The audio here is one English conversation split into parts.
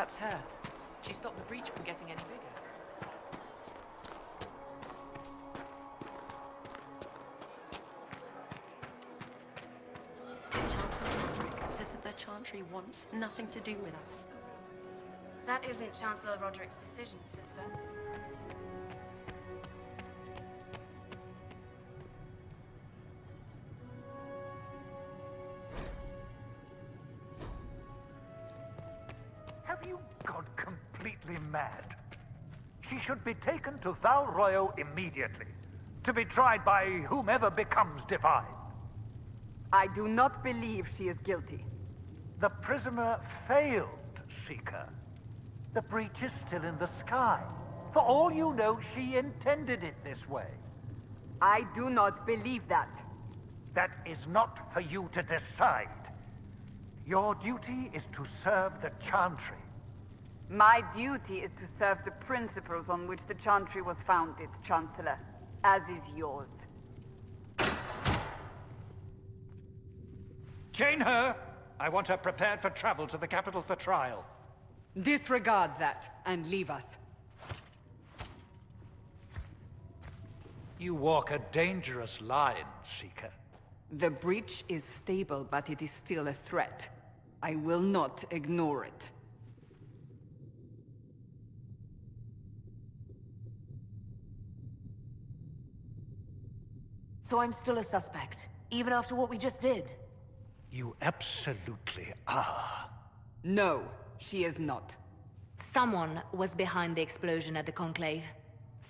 That's her. She stopped the breach from getting any bigger. Chancellor Roderick says that the Chantry wants nothing to do with us. That isn't Chancellor Roderick's decision, sister. Have you gone completely mad? She should be taken to Val Royo immediately, to be tried by whomever becomes divine. I do not believe she is guilty. The prisoner failed, Seeker. The breach is still in the sky. For all you know, she intended it this way. I do not believe that. That is not for you to decide. Your duty is to serve the Chantry. My duty is to serve the principles on which the Chantry was founded, Chancellor, as is yours. Chain her! I want her prepared for travel to the capital for trial. Disregard that, and leave us. You walk a dangerous line, Seeker. The breach is stable, but it is still a threat. I will not ignore it. So I'm still a suspect, even after what we just did? You absolutely are. No, she is not. Someone was behind the explosion at the Conclave.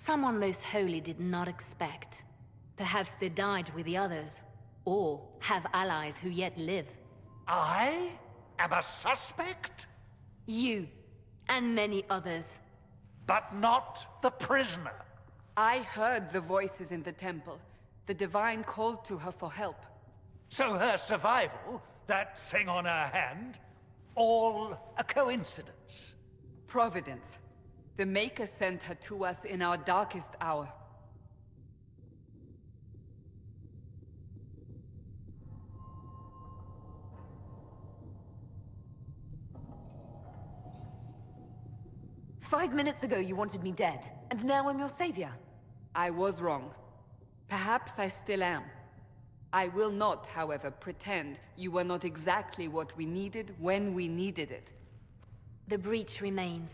Someone most holy did not expect. Perhaps they died with the others, or have allies who yet live. I am a suspect? You, and many others. But not the prisoner. I heard the voices in the temple. The Divine called to her for help. So her survival, that thing on her hand, all a coincidence? Providence. The Maker sent her to us in our darkest hour. "5 minutes ago you wanted me dead, and now I'm your savior." I was wrong. Perhaps I still am. I will not, however, pretend you were not exactly what we needed when we needed it. The breach remains,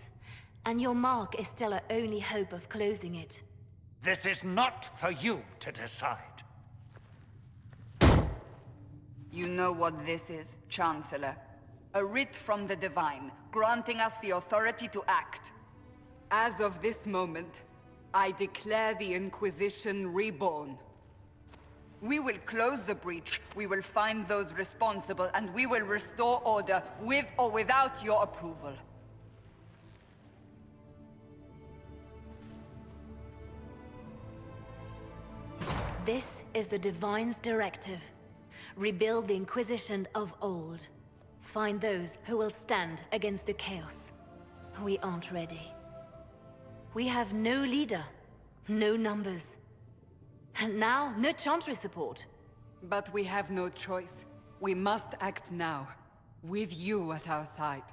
and your mark is still our only hope of closing it. This is not for you to decide. You know what this is, Chancellor. A writ from the Divine, granting us the authority to act. As of this moment, I declare the Inquisition reborn. We will close the breach, we will find those responsible, and we will restore order with or without your approval. This is the Divine's directive. Rebuild the Inquisition of old. Find those who will stand against the chaos. We aren't ready. We have no leader, no numbers. And now, no Chantry support. But we have no choice. We must act now, with you at our side.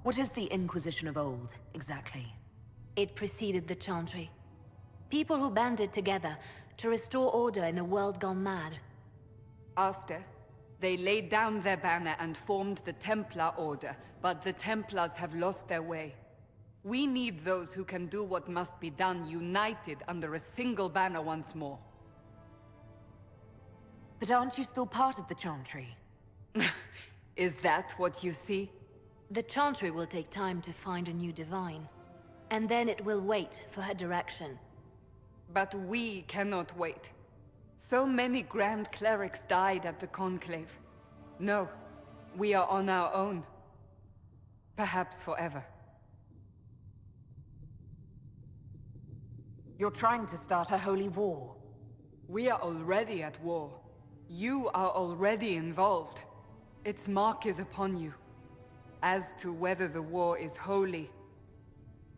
What is the Inquisition of old, exactly? It preceded the Chantry. People who banded together to restore order in a world gone mad. After, they laid down their banner and formed the Templar Order, but the Templars have lost their way. We need those who can do what must be done united under a single banner once more. But aren't you still part of the Chantry? Is that what you see? The Chantry will take time to find a new Divine. And then it will wait for her direction. But we cannot wait. So many Grand Clerics died at the Conclave. No, we are on our own. Perhaps forever. You're trying to start a holy war. We are already at war. You are already involved. Its mark is upon you. As to whether the war is holy,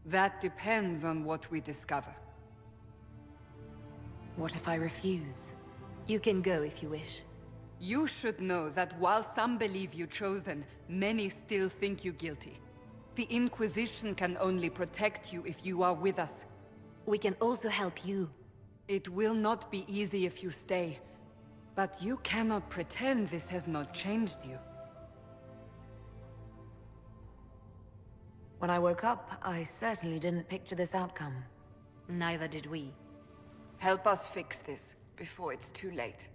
that depends on what we discover. What if I refuse? You can go if you wish. You should know that while some believe you chosen, many still think you guilty. The Inquisition can only protect you if you are with us. We can also help you. It will not be easy if you stay, but you cannot pretend this has not changed you. When I woke up, I certainly didn't picture this outcome. Neither did we. Help us fix this, before it's too late.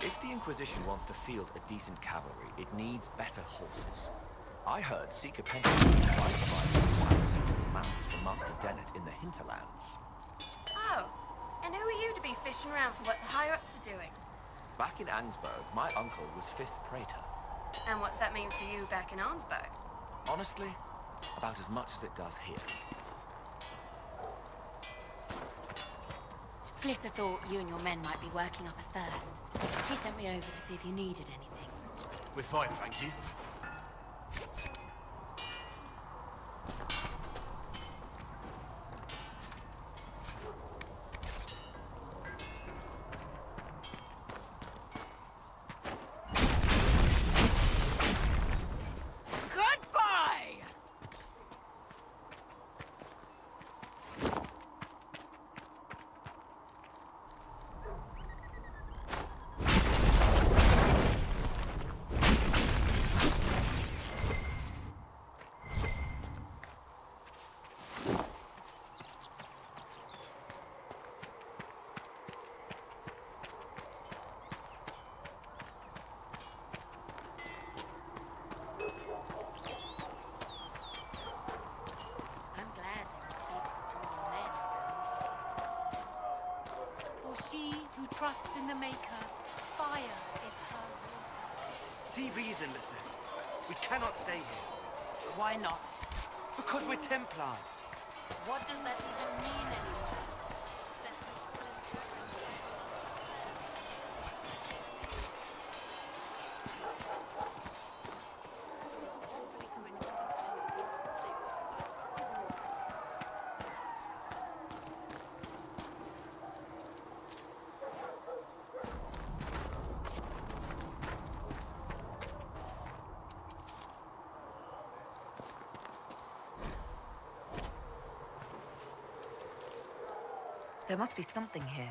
If the Inquisition wants to field a decent cavalry, it needs better horses. I heard Seeker Penton tried to buy some quite suitable mounts from Master Dennett in the hinterlands. Oh, and who are you to be fishing around for what the higher-ups are doing? Back in Angsburg, my uncle was 5th Praetor. And what's that mean for you back in Arnsberg? Honestly, about as much as it does here. Flissa thought you and your men might be working up a thirst. She sent me over to see if you needed anything. We're fine, thank you. I'm glad there are big, strong men around. For she who trusts in the Maker, fire is her water. See reason, listen. We cannot stay here. Why not? Because we're Templars. What does that even mean anymore? There must be something here.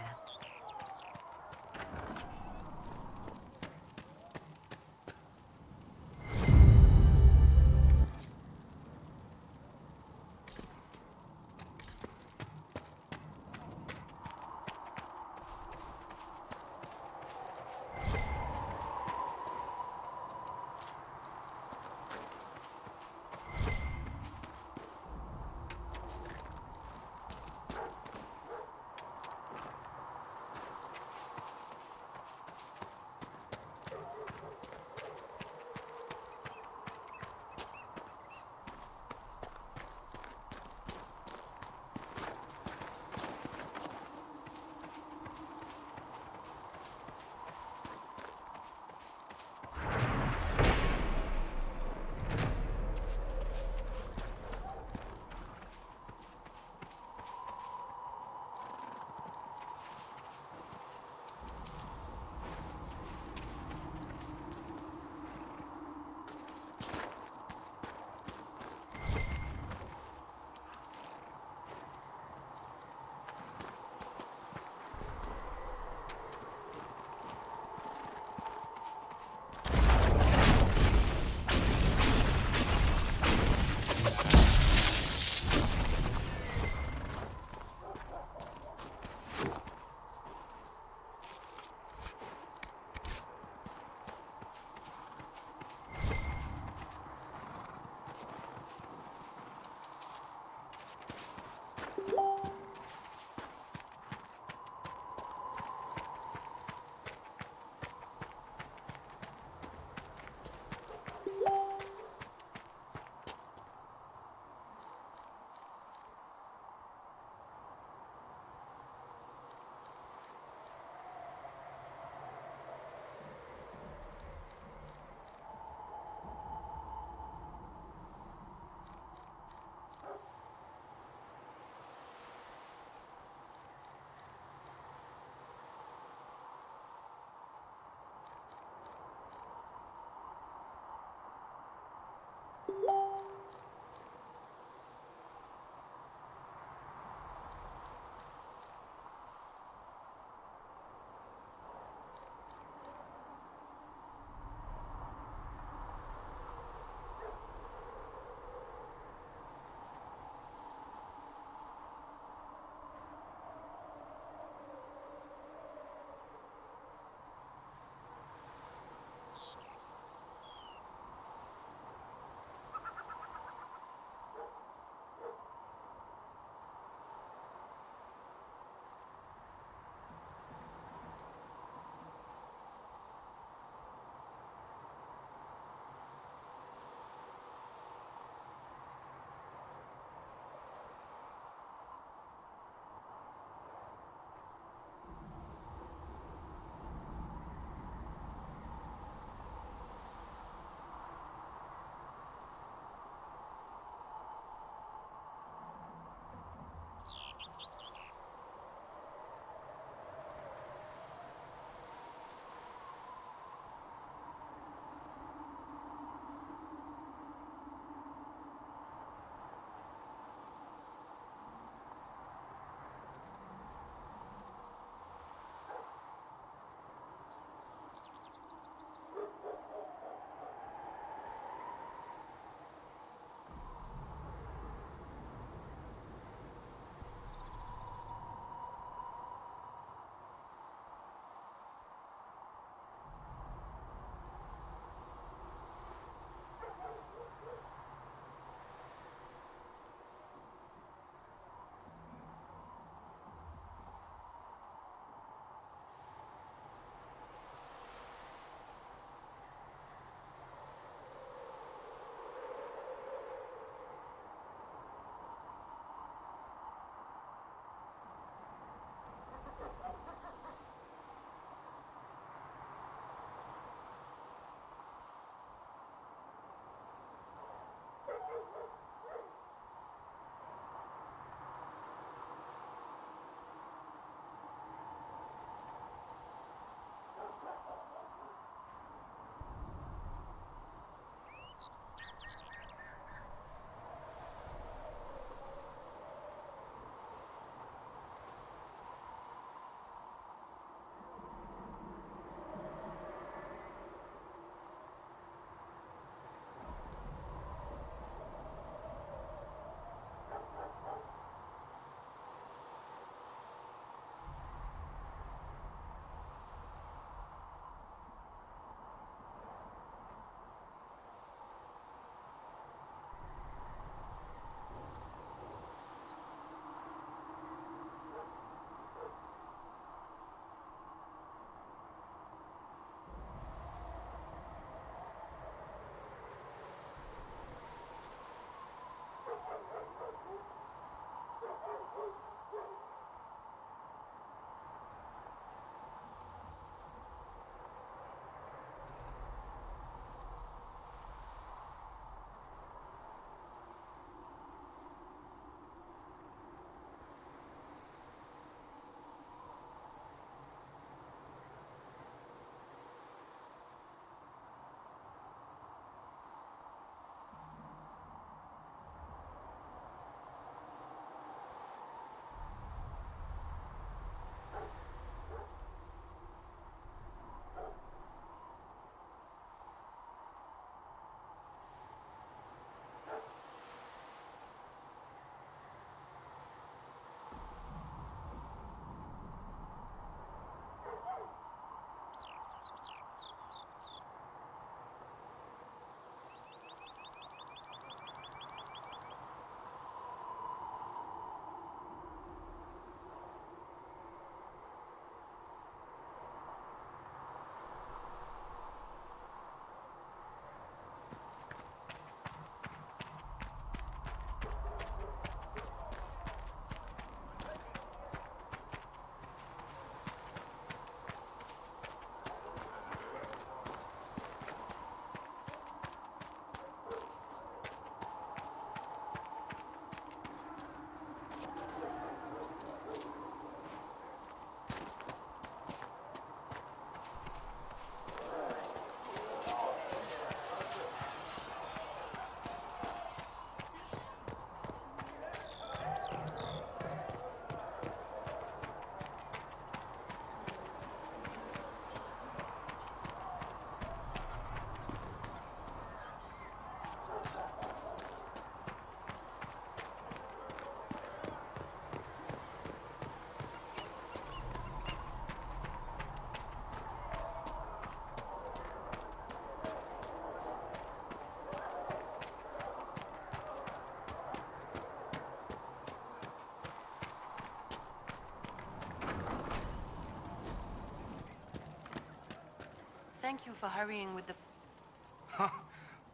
Thank you for hurrying with the...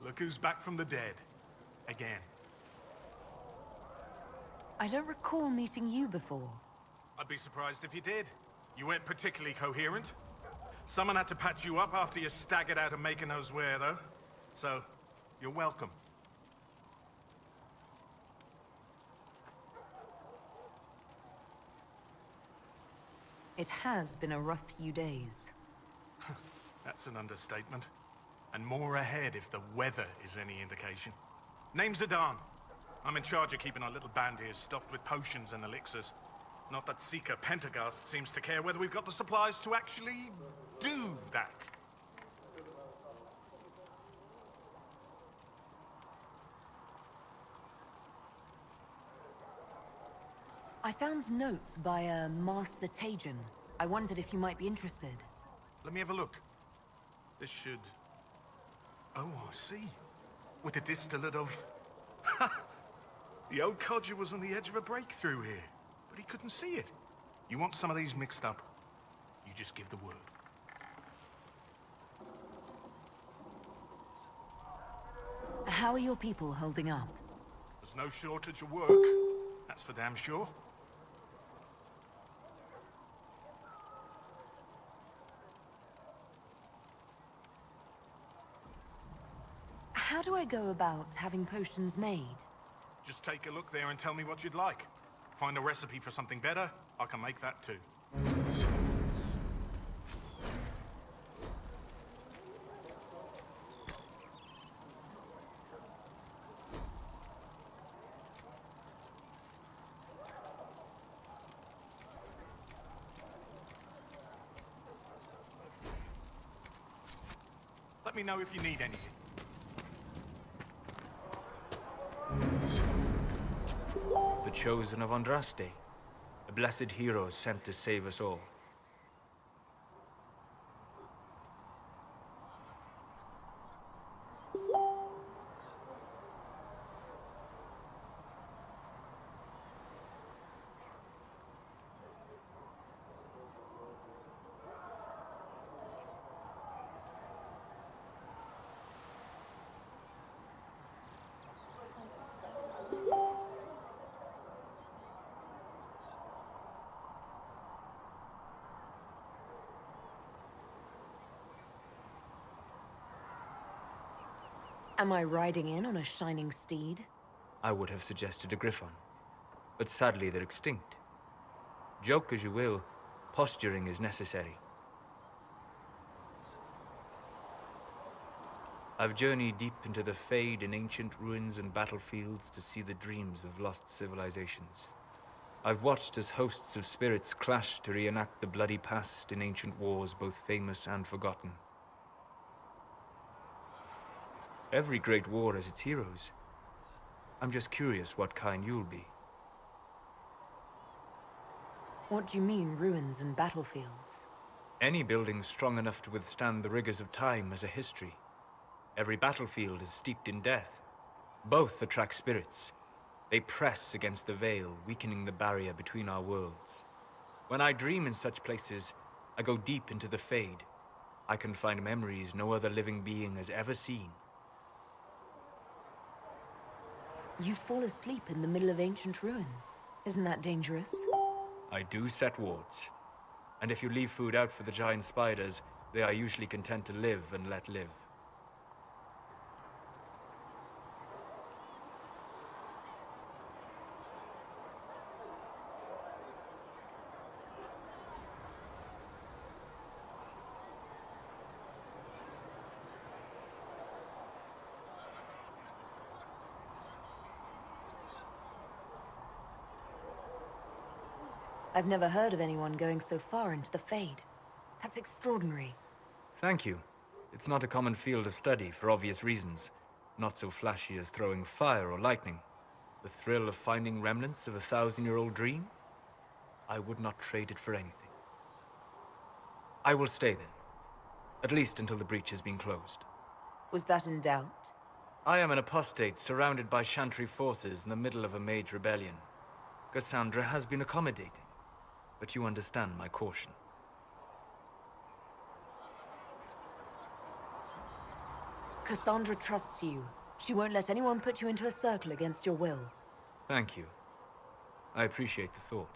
Look who's back from the dead. Again. I don't recall meeting you before. I'd be surprised if you did. You weren't particularly coherent. Someone had to patch you up after you staggered out of making those wear, though. So, you're welcome. It has been a rough few days. That's an understatement. And more ahead if the weather is any indication. Name's Adan. I'm in charge of keeping our little band here stocked with potions and elixirs. Not that Seeker Pentagast seems to care whether we've got the supplies to actually do that. I found notes by a Master Tajin. I wondered if you might be interested. Let me have a look. This should... Oh, I see. With a distillate of... The old codger was on the edge of a breakthrough here, but he couldn't see it. You want some of these mixed up? You just give the word. How are your people holding up? There's no shortage of work. That's for damn sure. How do I go about having potions made? Just take a look there and tell me what you'd like. Find a recipe for something better, I can make that too. Let me know if you need anything. The chosen of Andraste, a blessed hero sent to save us all. Am I riding in on a shining steed? I would have suggested a griffon, but sadly they're extinct. Joke as you will, posturing is necessary. I've journeyed deep into the Fade in ancient ruins and battlefields to see the dreams of lost civilizations. I've watched as hosts of spirits clash to reenact the bloody past in ancient wars both famous and forgotten. Every great war has its heroes. I'm just curious what kind you'll be. What do you mean, ruins and battlefields? Any building strong enough to withstand the rigors of time has a history. Every battlefield is steeped in death. Both attract spirits. They press against the veil, weakening the barrier between our worlds. When I dream in such places, I go deep into the Fade. I can find memories no other living being has ever seen. You fall asleep in the middle of ancient ruins. Isn't that dangerous? I do set wards. And if you leave food out for the giant spiders, they are usually content to live and let live. I've never heard of anyone going so far into the Fade. That's extraordinary. Thank you. It's not a common field of study for obvious reasons. Not so flashy as throwing fire or lightning. The thrill of finding remnants of a 1,000-year-old dream? I would not trade it for anything. I will stay then. At least until the breach has been closed. Was that in doubt? I am an apostate surrounded by Chantry forces in the middle of a mage rebellion. Cassandra has been accommodating, but you understand my caution. Cassandra trusts you. She won't let anyone put you into a circle against your will. Thank you. I appreciate the thought.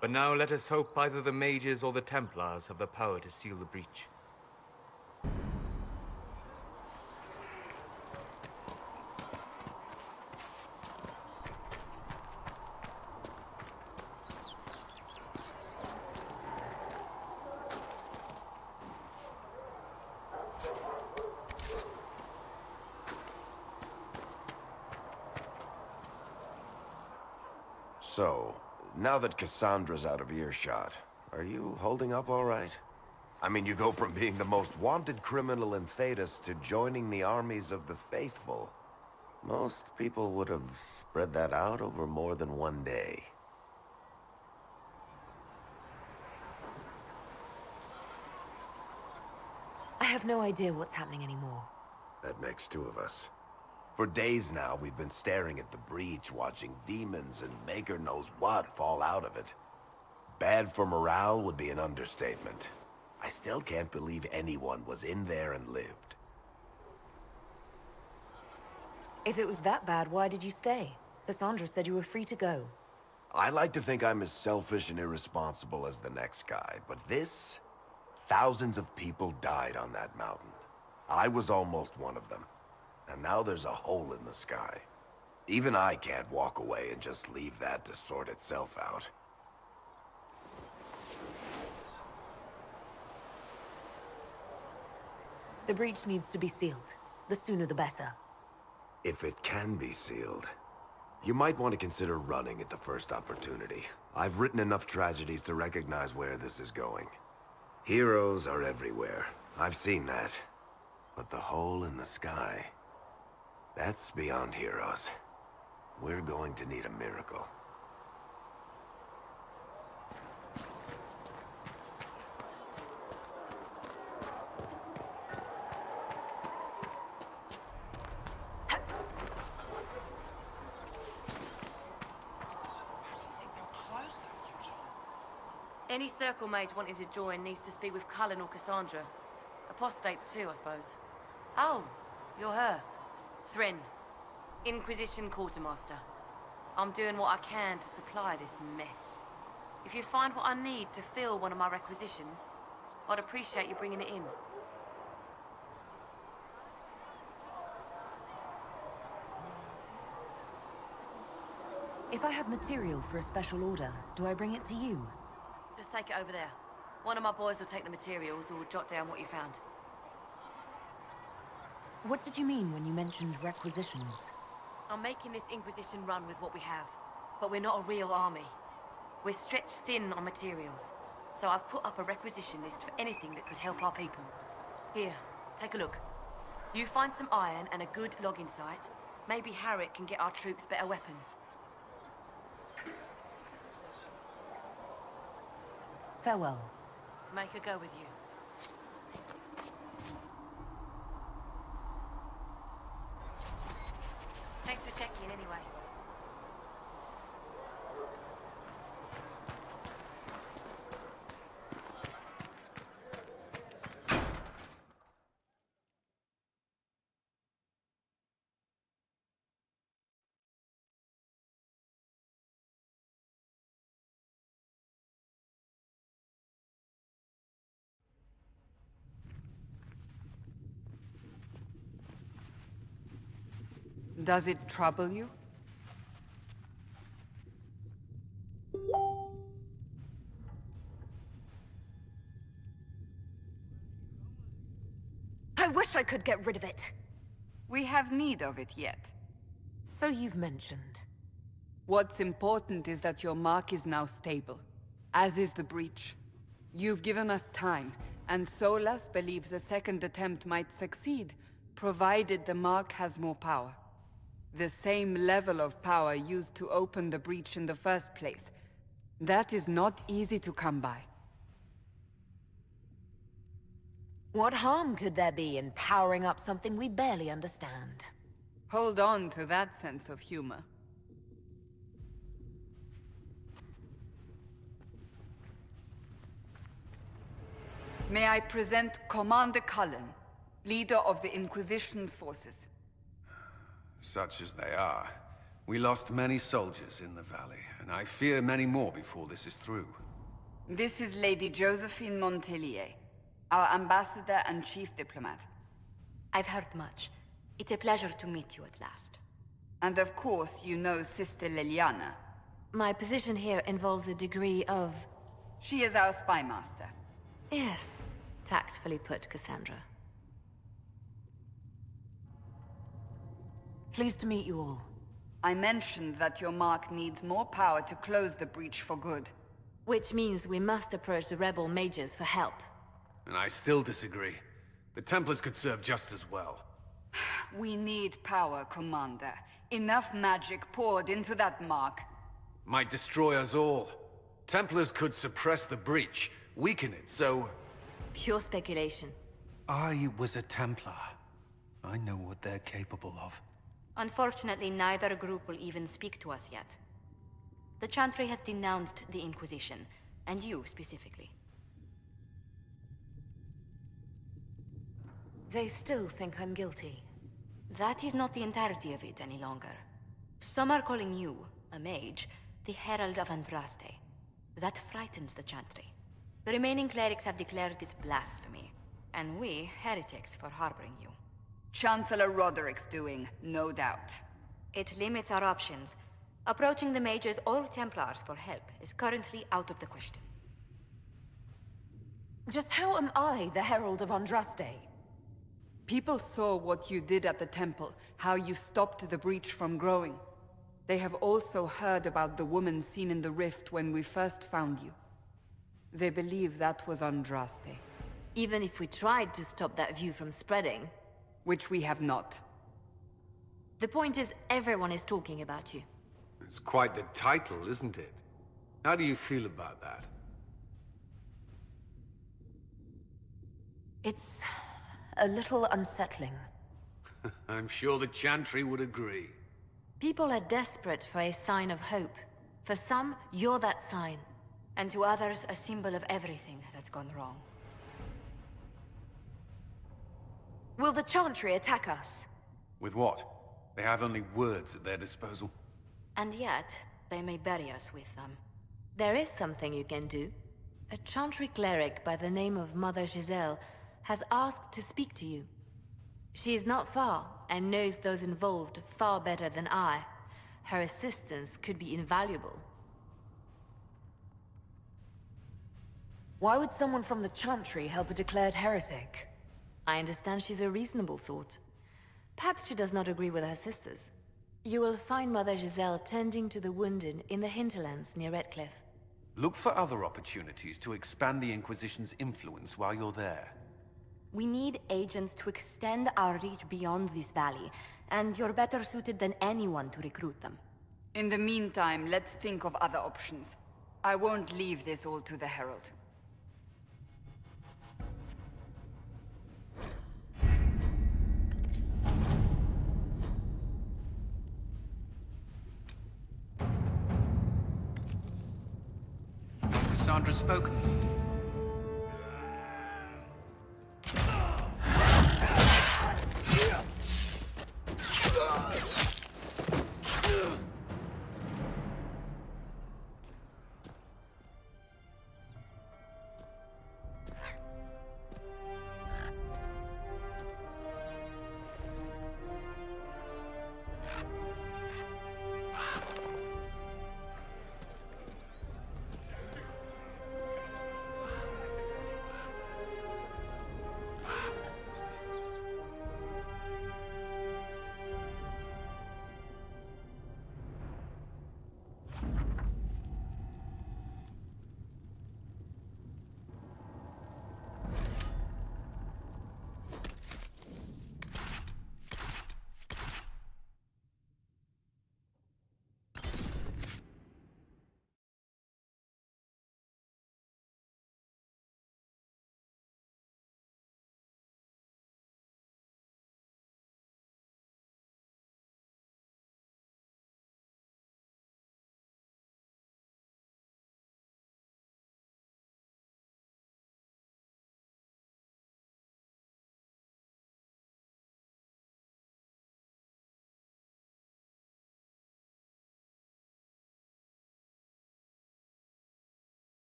But now let us hope either the mages or the Templars have the power to seal the breach. So, now that Cassandra's out of earshot, are you holding up all right? I mean, you go from being the most wanted criminal in Thedas to joining the armies of the faithful. Most people would have spread that out over more than one day. I have no idea what's happening anymore. That makes two of us. For days now, we've been staring at the breach, watching demons and maker knows what fall out of it. Bad for morale would be an understatement. I still can't believe anyone was in there and lived. If it was that bad, why did you stay? Cassandra said you were free to go. I like to think I'm as selfish and irresponsible as the next guy, but this... Thousands of people died on that mountain. I was almost one of them. And now there's a hole in the sky. Even I can't walk away and just leave that to sort itself out. The breach needs to be sealed. The sooner the better. If it can be sealed, you might want to consider running at the first opportunity. I've written enough tragedies to recognize where this is going. Heroes are everywhere. I've seen that. But the hole in the sky... that's beyond heroes. We're going to need a miracle. Any circle mage wanting to join needs to speak with Cullen or Cassandra. Apostates too, I suppose. Oh, you're her. Thrin, Inquisition Quartermaster. I'm doing what I can to supply this mess. If you find what I need to fill one of my requisitions, I'd appreciate you bringing it in. If I have material for a special order, do I bring it to you? Just take it over there. One of my boys will take the materials or jot down what you found. What did you mean when you mentioned requisitions? I'm making this Inquisition run with what we have, but we're not a real army. We're stretched thin on materials, so I've put up a requisition list for anything that could help our people. Here, take a look. You find some iron and a good logging site, maybe Harriet can get our troops better weapons. Farewell. Make her go with you. Thanks for checking anyway. Does it trouble you? I wish I could get rid of it. We have need of it yet. So you've mentioned. What's important is that your mark is now stable, as is the breach. You've given us time, and Solas believes a second attempt might succeed, provided the mark has more power. The same level of power used to open the breach in the first place. That is not easy to come by. What harm could there be in powering up something we barely understand? Hold on to that sense of humor. May I present Commander Cullen, leader of the Inquisition's forces. Such as they are. We lost many soldiers in the valley, and I fear many more before this is through. This is Lady Josephine Montelier, our ambassador and chief diplomat. I've heard much. It's a pleasure to meet you at last. And of course, you know Sister Liliana. My position here involves a degree of... She is our spy master. Yes, tactfully put, Cassandra. Pleased to meet you all. I mentioned that your mark needs more power to close the breach for good. Which means we must approach the rebel mages for help. And I still disagree. The Templars could serve just as well. We need power, Commander. Enough magic poured into that mark. Might destroy us all. Templars could suppress the breach, weaken it, so... Pure speculation. I was a Templar. I know what they're capable of. Unfortunately, neither group will even speak to us yet. The Chantry has denounced the Inquisition, and you specifically. They still think I'm guilty. That is not the entirety of it any longer. Some are calling you, a mage, the Herald of Andraste. That frightens the Chantry. The remaining clerics have declared it blasphemy, and we, heretics, for harboring you. Chancellor Roderick's doing, no doubt. It limits our options. Approaching the mages or Templars for help is currently out of the question. Just how am I the Herald of Andraste? People saw what you did at the temple, how you stopped the breach from growing. They have also heard about the woman seen in the rift when we first found you. They believe that was Andraste. Even if we tried to stop that view from spreading... Which we have not. The point is, everyone is talking about you. It's quite the title, isn't it? How do you feel about that? It's a little unsettling. I'm sure the Chantry would agree. People are desperate for a sign of hope. For some, you're that sign. And to others, a symbol of everything that's gone wrong. Will the Chantry attack us? With what? They have only words at their disposal. And yet, they may bury us with them. There is something you can do. A Chantry cleric by the name of Mother Giselle has asked to speak to you. She is not far, and knows those involved far better than I. Her assistance could be invaluable. Why would someone from the Chantry help a declared heretic? I understand she's a reasonable sort. Perhaps she does not agree with her sisters. You will find Mother Giselle tending to the wounded in the hinterlands near Redcliffe. Look for other opportunities to expand the Inquisition's influence while you're there. We need agents to extend our reach beyond this valley, and you're better suited than anyone to recruit them. In the meantime, let's think of other options. I won't leave this all to the Herald. Cassandra spoken.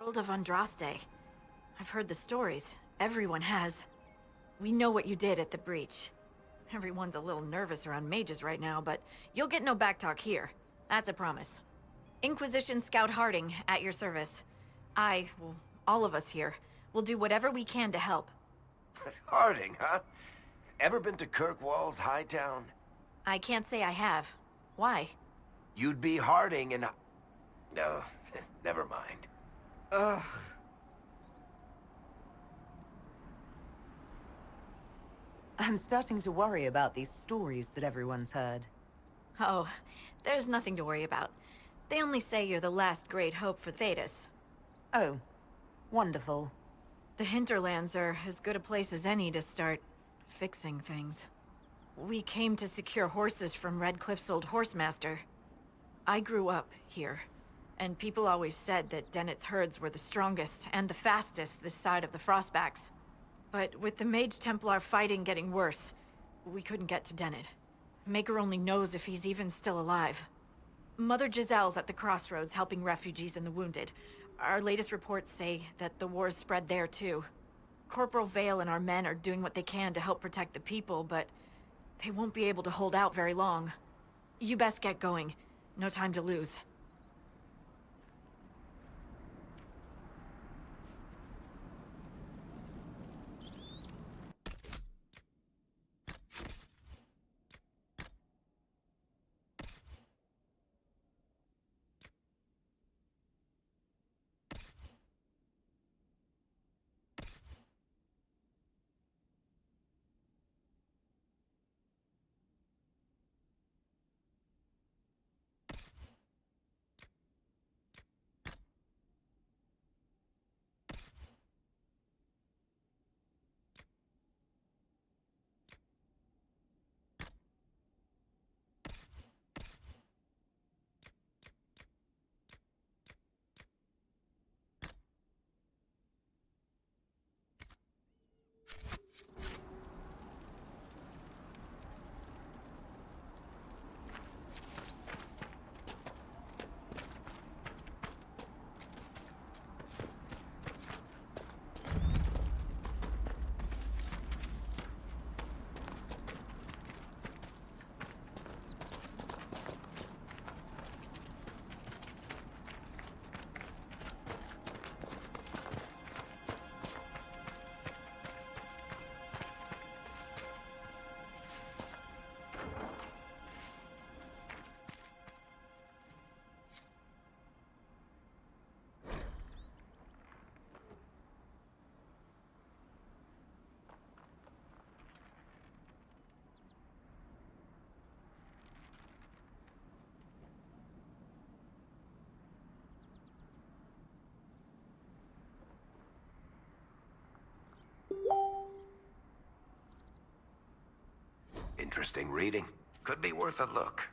Herald of Andraste. I've heard the stories. Everyone has. We know what you did at the breach. Everyone's a little nervous around mages right now, but you'll get no backtalk here. That's a promise. Inquisition Scout Harding, at your service. Well, all of us here, will do whatever we can to help. Harding, huh? Ever been to Kirkwall's Hightown? I can't say I have. Why? You'd be Harding and... No, never mind. Ugh. I'm starting to worry about these stories that everyone's heard. Oh, there's nothing to worry about. They only say you're the last great hope for Thetis. Oh, wonderful. The hinterlands are as good a place as any to start fixing things. We came to secure horses from Redcliffe's old horsemaster. I grew up here, and people always said that Dennett's herds were the strongest and the fastest this side of the Frostbacks. But with the Mage Templar fighting getting worse, we couldn't get to Dennett. Maker only knows if he's even still alive. Mother Giselle's at the crossroads helping refugees and the wounded. Our latest reports say that the war's spread there too. Corporal Vale and our men are doing what they can to help protect the people, but they won't be able to hold out very long. You best get going. No time to lose. Interesting reading. Could be worth a look.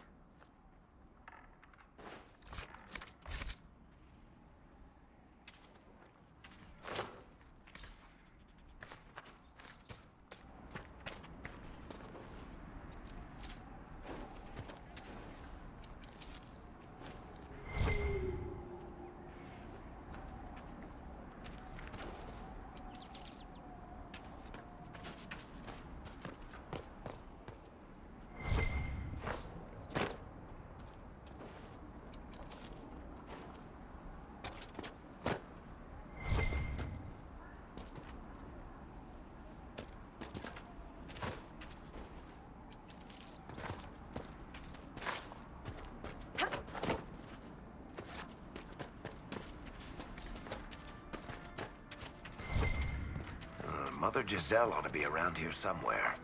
Mother Giselle ought to be around here somewhere.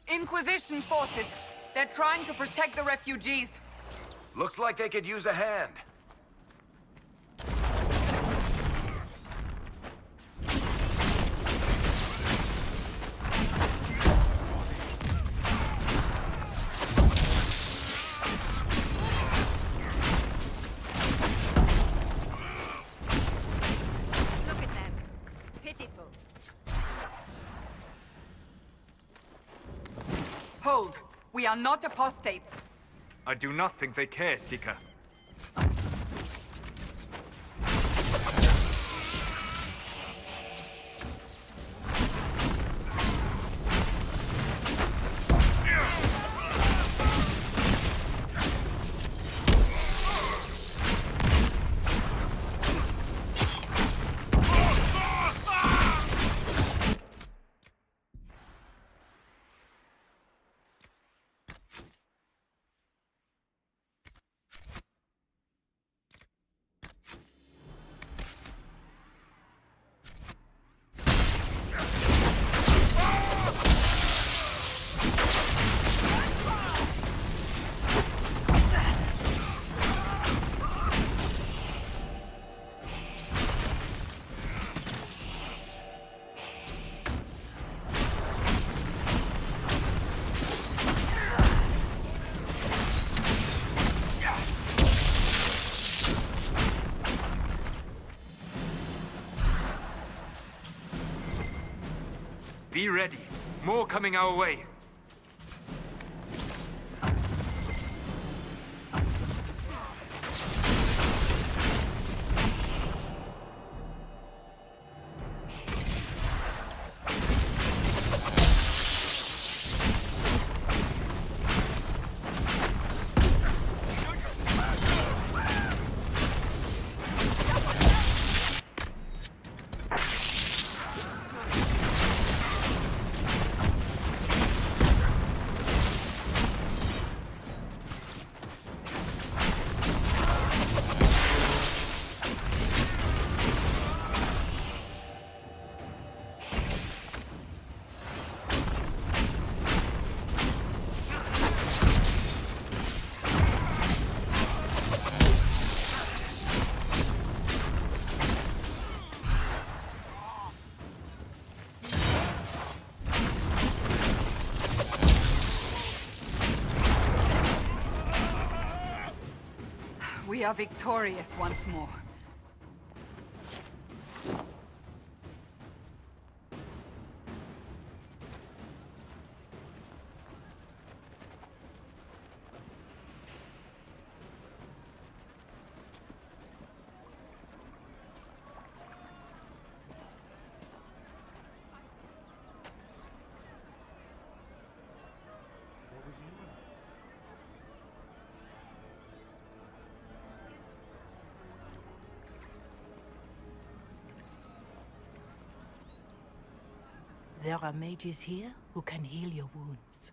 Inquisition forces! They're trying to protect the refugees! Looks like they could use a hand. are not apostates. I do not think they care, Seeker. Be ready. More coming our way. We are victorious once more. There are mages here who can heal your wounds.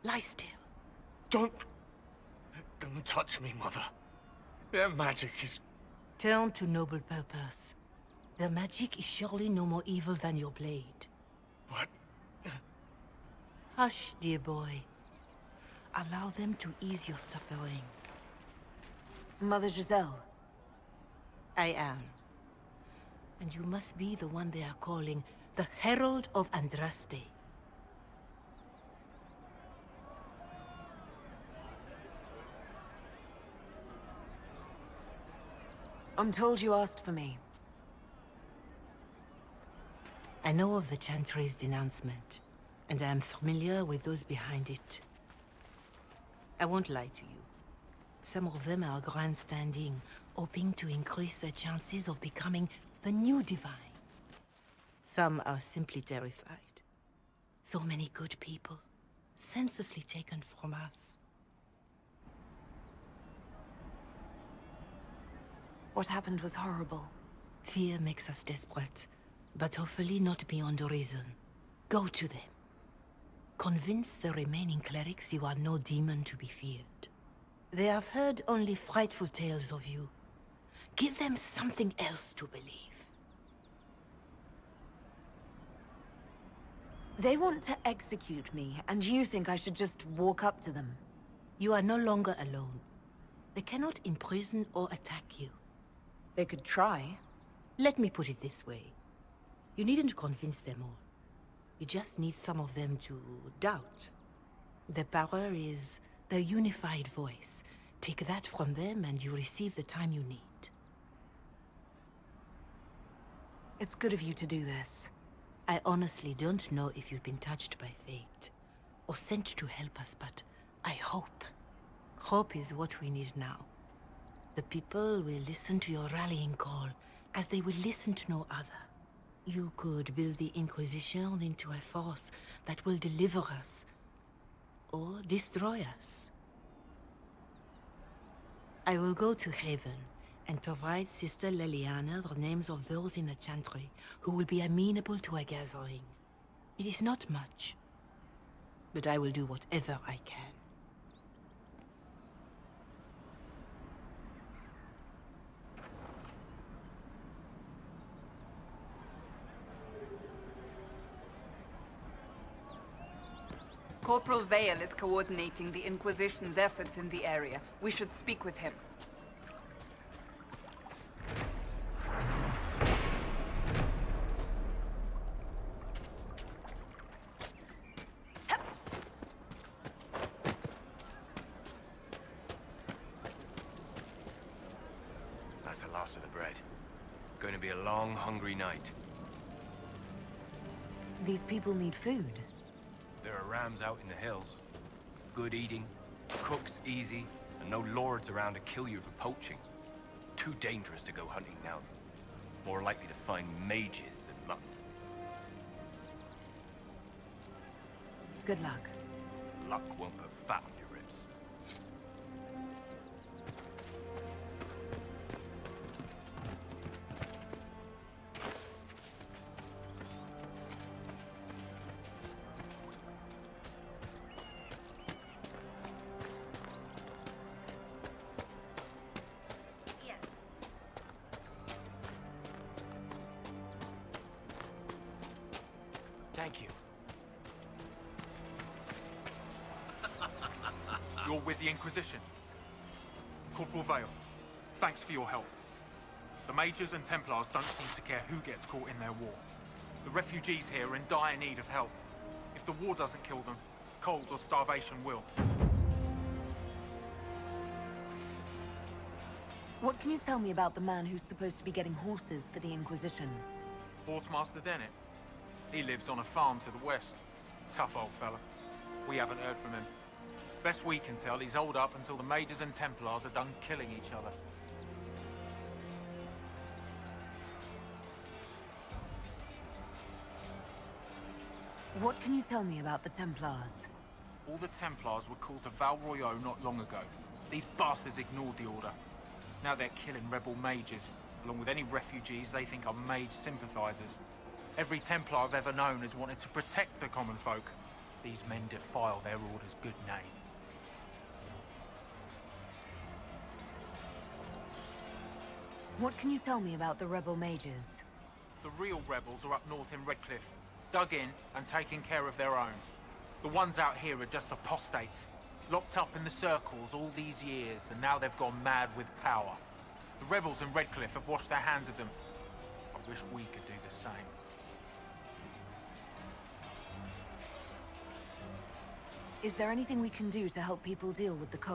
Lie still. Don't touch me, Mother. Their magic is... Turn to noble purpose. Their magic is surely no more evil than your blade. What? Hush, dear boy. Allow them to ease your suffering. Mother Giselle. I am. And you must be the one they are calling the Herald of Andraste. I'm told you asked for me. I know of the Chantry's denouncement, and I am familiar with those behind it. I won't lie to you. Some of them are grandstanding, hoping to increase their chances of becoming the new divine. Some are simply terrified. So many good people, senselessly taken from us. What happened was horrible. Fear makes us desperate, but hopefully not beyond reason. Go to them. Convince the remaining clerics you are no demon to be feared. They have heard only frightful tales of you. Give them something else to believe. They want to execute me, and you think I should just walk up to them? You are no longer alone. They cannot imprison or attack you. They could try. Let me put it this way. You needn't convince them all. You just need some of them to doubt. Their power is their unified voice. Take that from them and you receive the time you need. It's good of you to do this. I honestly don't know if you've been touched by fate. or sent to help us, but I hope. Hope is what we need now. The people will listen to your rallying call, as they will listen to no other. You could build the Inquisition into a force that will deliver us, or destroy us. I will go to Haven and provide Sister Leliana the names of those in the Chantry who will be amenable to a gathering. It is not much, but I will do whatever I can. Corporal Vale is coordinating the Inquisition's efforts in the area. We should speak with him. That's the last of the bread. Going to be a long, hungry night. These people need food. There are rams out in the hills. Good eating, cooks easy, and no lords around to kill you for poaching. Too dangerous to go hunting now. More likely to find mages than mutton. Good luck. Luck won't put fat on your ribs. Thank you. You're with the Inquisition. Corporal Vale, thanks for your help. The Mages and Templars don't seem to care who gets caught in their war. The refugees here are in dire need of help. If the war doesn't kill them, cold or starvation will. What can you tell me about the man who's supposed to be getting horses for the Inquisition? Horsemaster Dennett. He lives on a farm to the west. Tough old fella. We haven't heard from him. Best we can tell, he's holed up until the Mages and Templars are done killing each other. What can you tell me about the Templars? All the Templars were called to Val Royeaux not long ago. These bastards ignored the order. Now they're killing rebel mages, along with any refugees they think are mage sympathizers. Every Templar I've ever known has wanted to protect the common folk. These men defile their order's good name. What can you tell me about the rebel mages? The real rebels are up north in Redcliffe, dug in and taking care of their own. The ones out here are just apostates, locked up in the circles all these years, and now they've gone mad with power. The rebels in Redcliffe have washed their hands of them. I wish we could do the same. Is there anything we can do to help people deal with the cold?